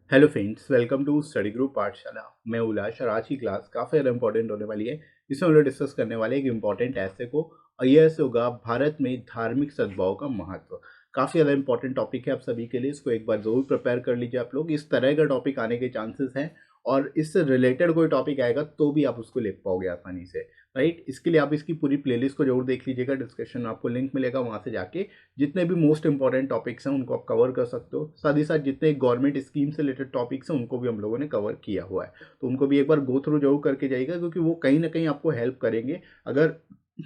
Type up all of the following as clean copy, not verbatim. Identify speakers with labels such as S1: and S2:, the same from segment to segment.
S1: Hello friends, welcome to study group Pathshala. मैं उल्लास और आज की क्लास काफ़ी ज़्यादा इंपॉर्टेंट होने वाली है। इसमें हम लोग डिस्कस करने वाले हैं एक इंपॉर्टेंट ऐसे को, और ये ऐसे होगा भारत में धार्मिक सद्भाव का महत्व। काफ़ी ज़्यादा इंपॉर्टेंट टॉपिक है आप सभी के लिए, इसको एक बार ज़रूर प्रिपेयर कर लीजिए आप लोग। इस तरह का टॉपिक आने के चांसेस हैं, और इससे रिलेटेड कोई टॉपिक आएगा तो भी आप उसको लिख पाओगे आसानी से, राइट। इसके लिए आप इसकी पूरी प्लेलिस्ट को जरूर देख लीजिएगा, डिस्क्रिप्शन में आपको लिंक मिलेगा, वहाँ से जाके जितने भी मोस्ट इंपॉर्टेंट टॉपिक्स हैं उनको आप कवर कर सकते हो। साथ ही साथ जितने गवर्नमेंट स्कीम से रिलेटेड टॉपिक्स हैं उनको भी हम लोगों ने कवर किया हुआ है, तो उनको भी एक बार गो थ्रू जरूर करके जाइएगा, क्योंकि वो कहीं ना कहीं आपको हेल्प करेंगे। अगर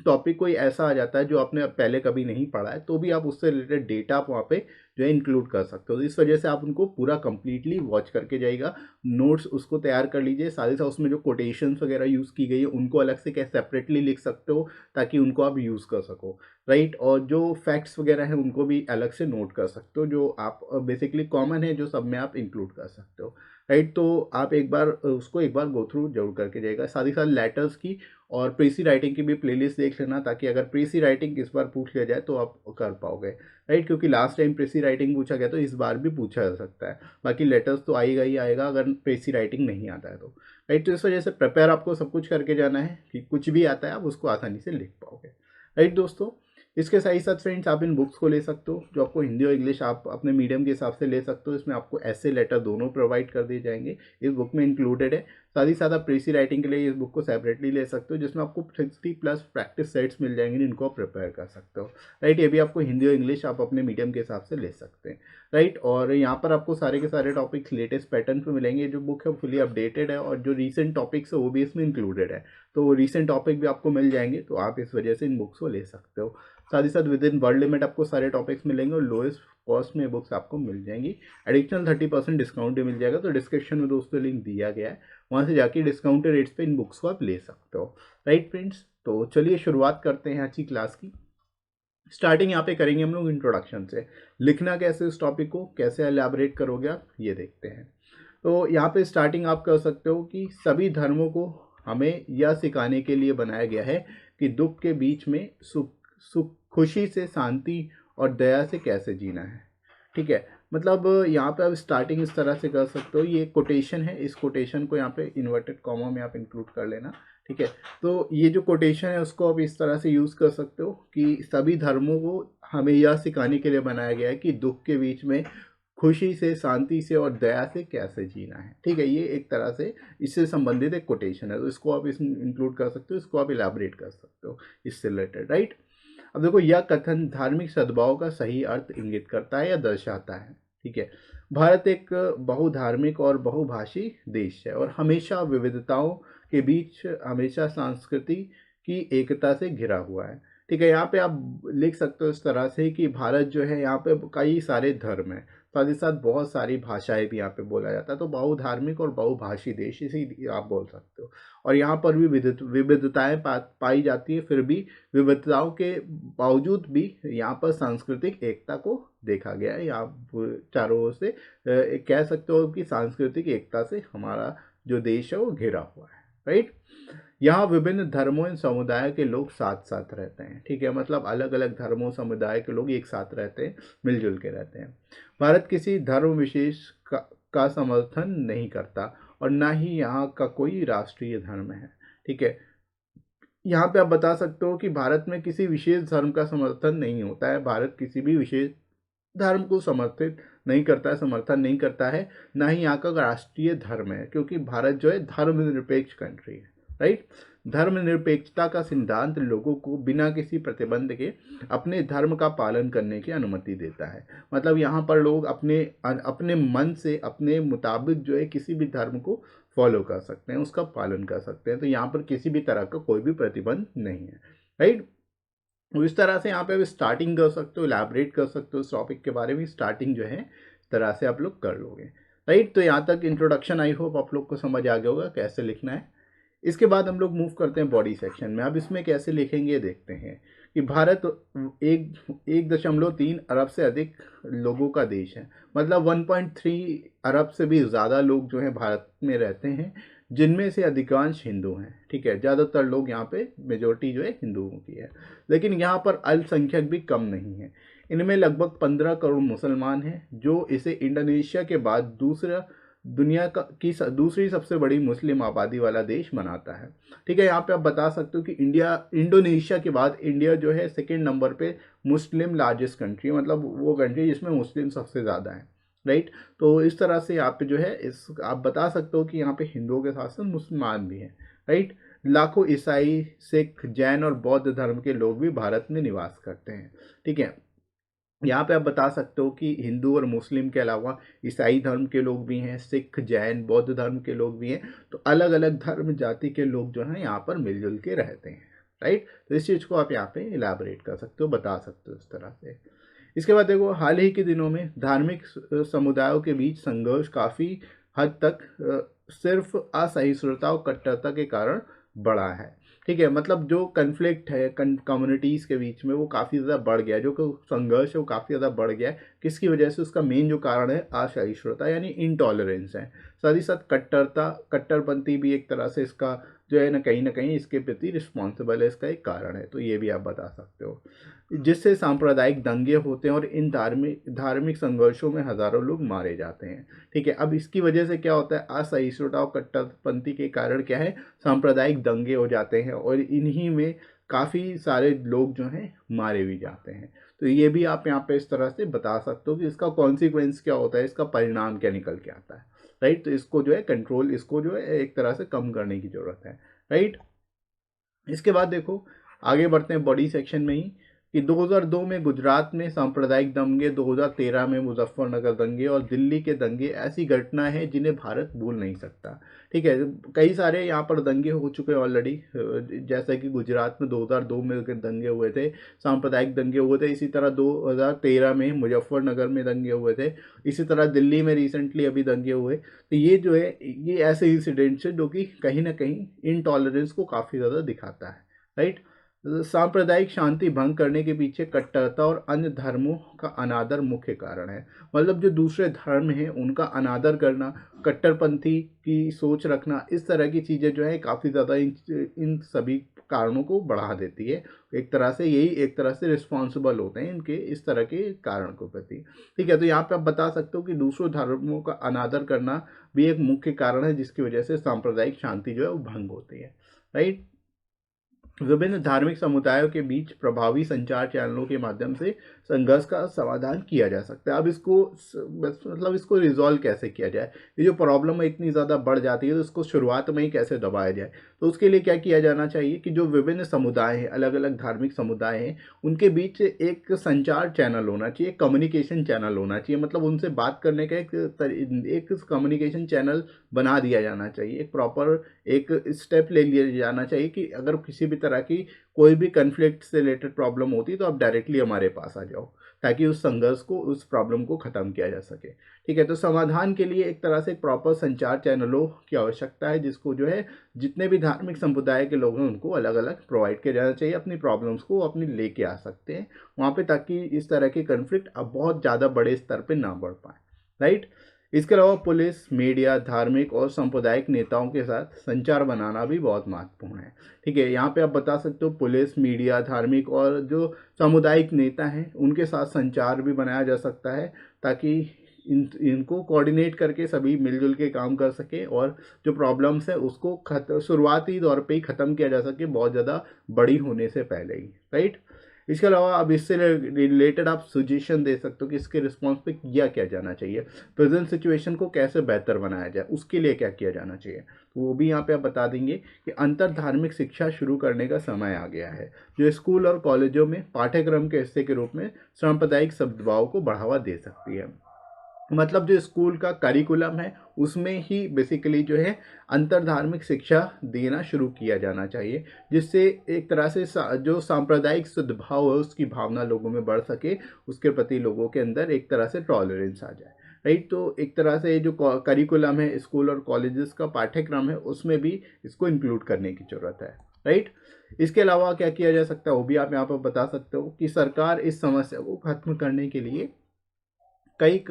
S1: टॉपिक कोई ऐसा आ जाता है जो आपने पहले कभी नहीं पढ़ा है, तो भी आप उससे रिलेटेड डेटा आप वहाँ पे जो है इंक्लूड कर सकते हो। तो इस वजह से आप उनको पूरा कंप्लीटली वॉच करके जाइएगा, नोट्स उसको तैयार कर लीजिए। साथ ही साथ उसमें जो कोटेशंस वगैरह यूज़ की गई है उनको अलग से क्या सेपरेटली लिख सकते हो, ताकि उनको आप यूज़ कर सको, राइट। और जो फैक्ट्स वगैरह हैं उनको भी अलग से नोट कर सकते हो, जो आप बेसिकली कॉमन है, जो सब में आप इंक्लूड कर सकते हो, राइट। तो आप एक बार उसको एक बार गो थ्रू जरूर करके जाएगा। साथ ही साथ लेटर्स की और प्रीसी राइटिंग की भी प्लेलिस्ट देख लेना, ताकि अगर प्रीसी राइटिंग इस बार पूछ लिया जाए तो आप कर पाओगे, राइट। क्योंकि लास्ट टाइम प्रीसी राइटिंग पूछा गया तो इस बार भी पूछा जा सकता है। बाकी लेटर्स तो आएगा ही आएगा अगर प्रीसी राइटिंग नहीं आता है तो, राइट। तो इस वजह से प्रिपेयर आपको सब कुछ करके जाना है कि कुछ भी आता है आप उसको आसानी से लिख पाओगे, राइट दोस्तों। इसके साथ ही साथ फ्रेंड्स आप इन बुक्स को ले सकते हो, जो आपको हिंदी और इंग्लिश आप अपने मीडियम के हिसाब से ले सकते हो। इसमें आपको ऐसे लेटर दोनों प्रोवाइड कर दिए जाएंगे, इस बुक में इंक्लूडेड है। साथ ही साथ आप प्रीसी राइटिंग के लिए इस बुक को सेपरेटली ले सकते हो, जिसमें आपको 60+ प्रैक्टिस सेट्स मिल जाएंगे जिनको आप प्रिपेयर कर सकते हो, राइट। ये भी आपको हिंदी और इंग्लिश आप अपने मीडियम के हिसाब से ले सकते हैं, राइट। और यहाँ पर आपको सारे के सारे टॉपिक्स लेटेस्ट पैटर्न पे मिलेंगे। जो बुक है फुली अपडेटेड है, और जो रीसेंट टॉपिक्स है वो भी इसमें इंक्लूडेड है, तो रीसेंट टॉपिक भी आपको मिल जाएंगे, तो आप इस वजह से इन बुक्स को ले सकते हो। साथ ही साथ विद इन वर्ल्ड लिमिट आपको सारे टॉपिक्स मिलेंगे, और लोएस्ट कॉस्ट में बुक्स आपको मिल जाएंगी। एडिशनल 30% डिस्काउंट भी मिल जाएगा, तो डिस्क्रिप्शन में दोस्तों लिंक दिया गया है, वहाँ से जाके डिस्काउंटेड रेट्स पे इन बुक्स को आप ले सकते हो, राइट फ्रेंड्स। तो चलिए शुरुआत करते हैं आज की क्लास की। स्टार्टिंग यहाँ पे करेंगे हम लोग इंट्रोडक्शन से। लिखना कैसे इस टॉपिक को, कैसे एलैबोरेट करोगे आप, ये देखते हैं। तो यहाँ पे स्टार्टिंग आप कर सकते हो कि सभी धर्मों को हमें यह सिखाने के लिए बनाया गया है कि दुख के बीच में सुख सुख खुशी से, शांति और दया से कैसे जीना है, ठीक है। मतलब यहाँ पे आप स्टार्टिंग इस तरह से कर सकते हो। ये कोटेशन है, इस कोटेशन को यहाँ पे इन्वर्टेड कॉमा में आप इंक्लूड कर लेना, ठीक है। तो ये जो कोटेशन है उसको आप इस तरह से यूज़ कर सकते हो कि सभी धर्मों को हमें यह सिखाने के लिए बनाया गया है कि दुख के बीच में खुशी से, शांति से और दया से कैसे जीना है, ठीक है। ये एक तरह से इससे संबंधित एक कोटेशन है, तो इसको आप इसमें इंक्लूड कर सकते हो, इसको आप इलाबरेट कर सकते हो इससे रिलेटेड, राइट। अब देखो, यह कथन धार्मिक सद्भाव का सही अर्थ इंगित करता है या दर्शाता है, ठीक है। भारत एक बहुधार्मिक और बहुभाषी देश है, और हमेशा विविधताओं के बीच हमेशा संस्कृति की एकता से घिरा हुआ है, ठीक है। यहाँ पे आप लिख सकते हो इस तरह से कि भारत जो है, यहाँ पे कई सारे धर्म हैं, साथ ही साथ बहुत सारी भाषाएं भी यहाँ पे बोला जाता है, तो बहुधार्मिक और बहुभाषी देश इसी आप बोल सकते हो। और यहाँ पर भी विविधताएं पाई जाती है, फिर भी विविधताओं के बावजूद भी यहाँ पर सांस्कृतिक एकता को देखा गया है। यहाँ चारों ओर से कह सकते हो कि सांस्कृतिक एकता से हमारा जो देश है वो घिरा हुआ है, राइट। यहाँ विभिन्न धर्मों एवं समुदाय के लोग साथ साथ रहते हैं, ठीक है। मतलब अलग अलग धर्मों समुदाय के लोग एक साथ रहते हैं, मिलजुल के रहते हैं। भारत किसी धर्म विशेष का समर्थन नहीं करता, और ना ही यहाँ का कोई राष्ट्रीय धर्म है, ठीक है। यहाँ पे आप बता सकते हो कि भारत में किसी विशेष धर्म का समर्थन नहीं होता है। भारत किसी भी विशेष धर्म को समर्थित नहीं करता है, समर्थन नहीं करता है, ना ही यहाँ का राष्ट्रीय धर्म है, क्योंकि भारत जो है धर्मनिरपेक्ष कंट्री है, राइट। धर्मनिरपेक्षता का सिद्धांत लोगों को बिना किसी प्रतिबंध के अपने धर्म का पालन करने की अनुमति देता है। मतलब यहाँ पर लोग अपने अपने मन से, अपने मुताबिक जो है किसी भी धर्म को फॉलो कर सकते हैं, उसका पालन कर सकते हैं। तो यहाँ पर किसी भी तरह का कोई भी प्रतिबंध नहीं है, राइट। तो इस तरह से यहाँ पे आप स्टार्टिंग कर सकते हो, इलैबोरेट कर सकते हो इस टॉपिक के बारे में। स्टार्टिंग जो है इस तरह से आप लोग कर लोगे, राइट। तो यहाँ तक इंट्रोडक्शन आई होप आप लोग को समझ आ गया होगा कैसे लिखना है। इसके बाद हम लोग मूव करते हैं बॉडी सेक्शन में। अब इसमें कैसे लिखेंगे देखते हैं कि भारत 1.3 अरब से अधिक लोगों का देश है। मतलब 1.3 अरब से भी ज़्यादा लोग जो हैं भारत में रहते हैं, जिनमें से अधिकांश हिंदू हैं, ठीक है। ज़्यादातर लोग यहाँ पे मेजोरिटी जो है हिंदुओं की है, लेकिन यहाँ पर अल्पसंख्यक भी कम नहीं है। इनमें लगभग 15 करोड़ मुसलमान हैं, जो इसे इंडोनेशिया के बाद दूसरा दुनिया दूसरी सबसे बड़ी मुस्लिम आबादी वाला देश बनाता है। ठीक है, यहाँ पे आप बता सकते हो कि इंडोनेशिया के बाद इंडिया जो है सेकेंड नंबर पे मुस्लिम लार्जेस्ट कंट्री, मतलब वो कंट्री जिसमें मुस्लिम सबसे ज़्यादा है। राइट, तो इस तरह से यहाँ पे जो है इस आप बता सकते हो कि यहाँ पे हिंदुओं के साथ साथ मुसलमान भी हैं। राइट, लाखों ईसाई, सिख, जैन और बौद्ध धर्म के लोग भी भारत में निवास करते हैं। ठीक है, यहाँ पे आप बता सकते हो कि हिंदू और मुस्लिम के अलावा ईसाई धर्म के लोग भी हैं, सिख, जैन, बौद्ध धर्म के लोग भी हैं। तो अलग अलग धर्म जाति के लोग जो हैं यहाँ पर मिलजुल के रहते हैं। राइट, तो इस चीज़ को आप यहाँ पे इलाबरेट कर सकते हो, बता सकते हो इस तरह से। इसके बाद देखो, हाल ही के दिनों में धार्मिक समुदायों के बीच संघर्ष काफ़ी हद तक सिर्फ असहिष्णुता और कट्टरता के कारण बढ़ा है। ठीक है, मतलब जो कन्फ्लिक्ट है कम्युनिटीज़ के बीच में वो काफ़ी ज़्यादा बढ़ गया है, जो संघर्ष है वो काफ़ी ज़्यादा बढ़ गया है। किसकी वजह से? उसका मेन जो कारण है असहिष्णुता यानी इनटॉलरेंस है। साथ ही साथ कट्टरपंथी भी एक तरह से इसका जो है ना कहीं इसके प्रति रिस्पॉन्सिबल है, इसका एक कारण है। तो ये भी आप बता सकते हो, जिससे सांप्रदायिक दंगे होते हैं और इन धार्मिक संघर्षों में हज़ारों लोग मारे जाते हैं। ठीक है, अब इसकी वजह से क्या होता है? असहिष्णुता और कट्टरपंथी के कारण क्या है? सांप्रदायिक दंगे हो जाते हैं और इन्हीं में काफ़ी सारे लोग जो हैं मारे भी जाते हैं। तो ये भी आप यहाँ पे इस तरह से बता सकते हो कि इसका कॉन्सिक्वेंस क्या होता है, इसका परिणाम क्या निकल के आता है। राइट, तो इसको जो है कंट्रोल, इसको जो है एक तरह से कम करने की ज़रूरत है। राइट, इसके बाद देखो आगे बढ़ते हैं बॉडी सेक्शन में ही कि 2002 में गुजरात में सांप्रदायिक दंगे, 2013 में मुजफ्फरनगर दंगे और दिल्ली के दंगे ऐसी घटनाएं हैं जिन्हें भारत भूल नहीं सकता। ठीक है, कई सारे यहाँ पर दंगे हो चुके हैं ऑलरेडी, जैसा कि गुजरात में 2002 में दंगे हुए थे, सांप्रदायिक दंगे हुए थे। इसी तरह 2013 में मुजफ्फरनगर में दंगे हुए थे। इसी तरह दिल्ली में रिसेंटली अभी दंगे हुए। तो ये जो है ये ऐसे इंसिडेंट्स है जो कि कहीं ना कहीं इनटॉलरेंस को काफ़ी ज़्यादा दिखाता है। राइट, सांप्रदायिक शांति भंग करने के पीछे कट्टरता और अन्य धर्मों का अनादर मुख्य कारण है। मतलब जो दूसरे धर्म हैं उनका अनादर करना, कट्टरपंथी की सोच रखना, इस तरह की चीज़ें जो है काफ़ी ज़्यादा इन सभी कारणों को बढ़ा देती है। एक तरह से यही एक तरह से रिस्पॉन्सिबल होते हैं इनके इस तरह के कारण को प्रति। ठीक है, तो यहाँ पे आप बता सकते हो कि दूसरों धर्मों का अनादर करना भी एक मुख्य कारण है जिसकी वजह से सांप्रदायिक शांति जो है वो भंग होती है। राइट, विभिन्न धार्मिक समुदायों के बीच प्रभावी संचार चैनलों के माध्यम से संघर्ष का समाधान किया जा सकता है। अब इसको मतलब इसको रिजॉल्व कैसे किया जाए? ये जो प्रॉब्लम है इतनी ज़्यादा बढ़ जाती है तो इसको शुरुआत में ही कैसे दबाया जाए? तो उसके लिए क्या किया जाना चाहिए कि जो विभिन्न समुदाय हैं, अलग अलग धार्मिक समुदाय हैं, उनके बीच एक संचार चैनल होना चाहिए, कम्युनिकेशन चैनल होना चाहिए। मतलब उनसे बात करने का एक कम्युनिकेशन चैनल बना दिया जाना चाहिए। एक प्रॉपर एक स्टेप ले लिया जाना चाहिए कि अगर किसी भी तरह की कोई भी कन्फ्लिक्ट से रिलेटेड प्रॉब्लम होती है तो आप डायरेक्टली हमारे पास आ जाओ, ताकि उस संघर्ष को, उस प्रॉब्लम को ख़त्म किया जा सके। ठीक है, तो समाधान के लिए एक तरह से एक प्रॉपर संचार चैनलों की आवश्यकता है, जिसको जो है जितने भी धार्मिक समुदाय के लोग हैं उनको अलग अलग प्रोवाइड किया जाना चाहिए। अपनी प्रॉब्लम्स को अपनी लेके आ सकते हैं वहाँ पे, ताकि इस तरह के कन्फ्लिक्ट अब बहुत ज़्यादा बड़े स्तर पर ना बढ़ पाए। राइट, इसके अलावा पुलिस, मीडिया, धार्मिक और सांप्रदायिक नेताओं के साथ संचार बनाना भी बहुत महत्वपूर्ण है। ठीक है, यहाँ पे आप बता सकते हो पुलिस, मीडिया, धार्मिक और जो सामुदायिक नेता हैं उनके साथ संचार भी बनाया जा सकता है, ताकि इनको कोऑर्डिनेट करके सभी मिलजुल के काम कर सके और जो प्रॉब्लम्स है उसको शुरुआती दौर पे ही ख़त्म किया जा सके, बहुत ज़्यादा बड़ी होने से पहले ही। राइट, इसके अलावा अब इससे रिलेटेड आप सजेशन दे सकते हो कि इसके रिस्पॉन्स पे किया क्या जाना चाहिए, प्रेजेंट सिचुएशन को कैसे बेहतर बनाया जाए, उसके लिए क्या किया जाना चाहिए। तो वो भी यहाँ पे आप बता देंगे कि अंतर धार्मिक शिक्षा शुरू करने का समय आ गया है, जो स्कूल और कॉलेजों में पाठ्यक्रम के हिस्से के रूप में सांप्रदायिक सद्भाव को बढ़ावा दे सकती है। मतलब जो स्कूल का करिकुलम है उसमें ही बेसिकली जो है अंतरधार्मिक शिक्षा देना शुरू किया जाना चाहिए, जिससे एक तरह से जो सांप्रदायिक सद्भाव है उसकी भावना लोगों में बढ़ सके, उसके प्रति लोगों के अंदर एक तरह से टॉलरेंस आ जाए। राइट, तो एक तरह से जो करिकुलम है स्कूल और कॉलेजेस का पाठ्यक्रम है उसमें भी इसको इंक्लूड करने की ज़रूरत है। राइट, इसके अलावा क्या किया जा सकता है वो भी आप यहाँ पर बता सकते हो कि सरकार इस समस्या को खत्म करने के लिए कई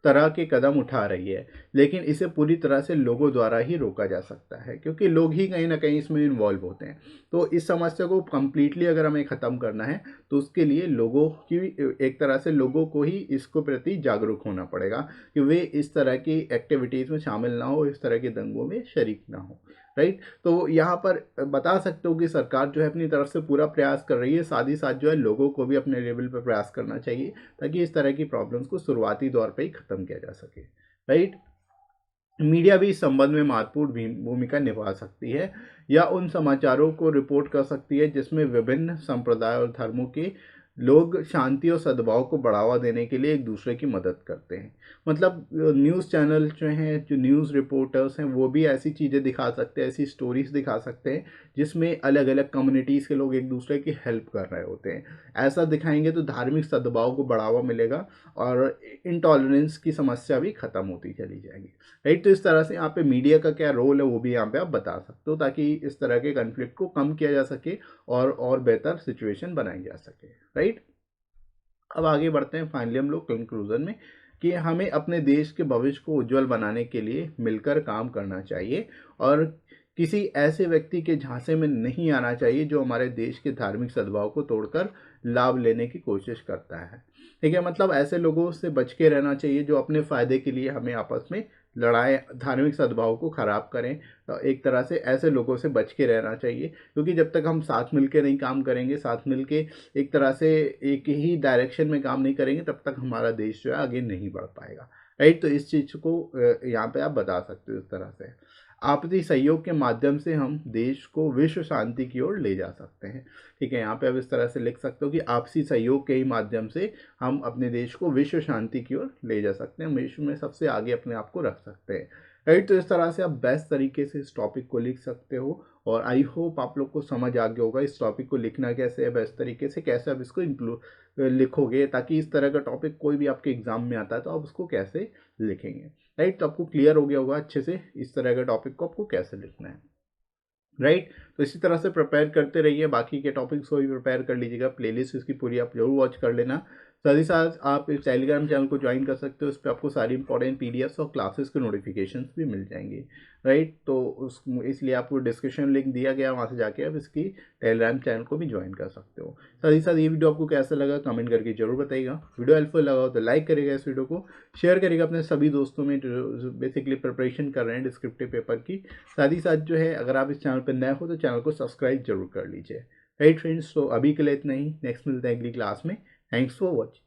S1: तरह के कदम उठा रही है, लेकिन इसे पूरी तरह से लोगों द्वारा ही रोका जा सकता है, क्योंकि लोग ही कहीं ना कहीं इसमें इन्वॉल्व होते हैं। तो इस समस्या को कंप्लीटली अगर हमें ख़त्म करना है तो उसके लिए लोगों की, एक तरह से लोगों को ही इसको प्रति जागरूक होना पड़ेगा कि वे इस तरह की एक्टिविटीज़ में शामिल ना हो, इस तरह के दंगों में शरीक ना हो। राइट। तो यहाँ पर बता सकते हो कि सरकार जो है अपनी तरफ से पूरा प्रयास कर रही है, साथ ही साथ जो है लोगों को भी अपने लेवल पर प्रयास करना चाहिए ताकि इस तरह की प्रॉब्लम्स को शुरुआती दौर पर ही ख़त्म किया जा सके। राइट। मीडिया भी इस संबंध में महत्वपूर्ण भूमिका निभा सकती है, या उन समाचारों को रिपोर्ट कर सकती है जिसमें विभिन्न संप्रदाय और धर्मों के लोग शांति और सद्भाव को बढ़ावा देने के लिए एक दूसरे की मदद करते हैं। मतलब न्यूज़ चैनल जो हैं, जो न्यूज़ रिपोर्टर्स हैं, वो भी ऐसी चीज़ें दिखा सकते हैं, ऐसी स्टोरीज दिखा सकते हैं जिसमें अलग अलग कम्युनिटीज़ के लोग एक दूसरे की हेल्प कर रहे होते हैं। ऐसा दिखाएंगे तो धार्मिक सद्भाव को बढ़ावा मिलेगा और इंटॉलरेंस की समस्या भी खत्म होती चली जाएगी। राइट। तो इस तरह से यहाँ पे मीडिया का क्या रोल है वो भी यहाँ पे आप बता सकते हो, ताकि इस तरह के कन्फ्लिक्ट को कम किया जा सके और बेहतर सिचुएशन बनाई जा सके। राइट। अब आगे बढ़ते हैं फाइनली हम लोग कंक्लूजन में, कि हमें अपने देश के भविष्य को उज्जवल बनाने के लिए मिलकर काम करना चाहिए और किसी ऐसे व्यक्ति के झांसे में नहीं आना चाहिए जो हमारे देश के धार्मिक सद्भाव को तोड़कर लाभ लेने की कोशिश करता है। ठीक है। मतलब ऐसे लोगों से बच के रहना चाहिए जो अपने फायदे के लिए हमें आपस में लड़ाई, धार्मिक सद्भाव को खराब करें। तो एक तरह से ऐसे लोगों से बच के रहना चाहिए, क्योंकि जब तक हम साथ मिलके नहीं काम करेंगे, साथ मिलके एक तरह से एक ही डायरेक्शन में काम नहीं करेंगे, तब तक हमारा देश जो है आगे नहीं बढ़ पाएगा। राइट। तो इस चीज़ को यहाँ पे आप बता सकते हो इस तरह से। आपसी सहयोग के माध्यम से हम देश को विश्व शांति की ओर ले जा सकते हैं। ठीक है। यहाँ पे आप इस तरह से लिख सकते हो कि आपसी सहयोग के ही माध्यम से हम अपने देश को विश्व शांति की ओर ले जा सकते हैं, विश्व में सबसे आगे अपने आप को रख सकते हैं। राइट। तो इस तरह से आप बेस्ट तरीके से इस टॉपिक को लिख सकते हो, और आई होप आप लोग को समझ आ गया होगा इस टॉपिक को लिखना कैसे है, बेस्ट तरीके से कैसे आप इसको लिखोगे, ताकि इस तरह का टॉपिक कोई भी आपके एग्जाम में आता है तो आप उसको कैसे लिखेंगे। राइट। तो आपको क्लियर हो गया होगा अच्छे से इस तरह के टॉपिक को आपको कैसे लिखना है। राइट। तो इसी तरह से प्रिपेयर करते रहिए, बाकी के टॉपिक्स को भी प्रिपेयर कर लीजिएगा, प्लेलिस्ट इसकी पूरी आप जरूर वॉच कर लेना। साथ ही साथ आप इस टेलीग्राम चैनल को ज्वाइन कर सकते हो, इस पर आपको सारी इंपॉर्टेंट पीडीएफ्स और क्लासेस के नोटिफिकेशंस भी मिल जाएंगे। राइट। तो उस इसलिए आपको डिस्क्रिप्शन लिंक दिया गया, वहाँ से जाके आप इसकी टेलीग्राम चैनल को भी ज्वाइन कर सकते हो। साथ ही साथ ये वीडियो आपको कैसा लगा कमेंट करके जरूर बताइएगा। वीडियो हेल्पफुल लगा हो तो लाइक करिएगा, इस वीडियो को शेयर करिएगा अपने सभी दोस्तों में जो बेसिकली प्रिपरेशन कर रहे हैं डिस्क्रिप्टिव पेपर की। साथ ही साथ जो है, अगर आप इस चैनल पर नए हो तो चैनल को सब्सक्राइब जरूर कर लीजिए। राइट फ्रेंड्स, तो अभी के लिए इतना ही, नेक्स्ट मिलते हैं अगली क्लास में। Thanks for watching.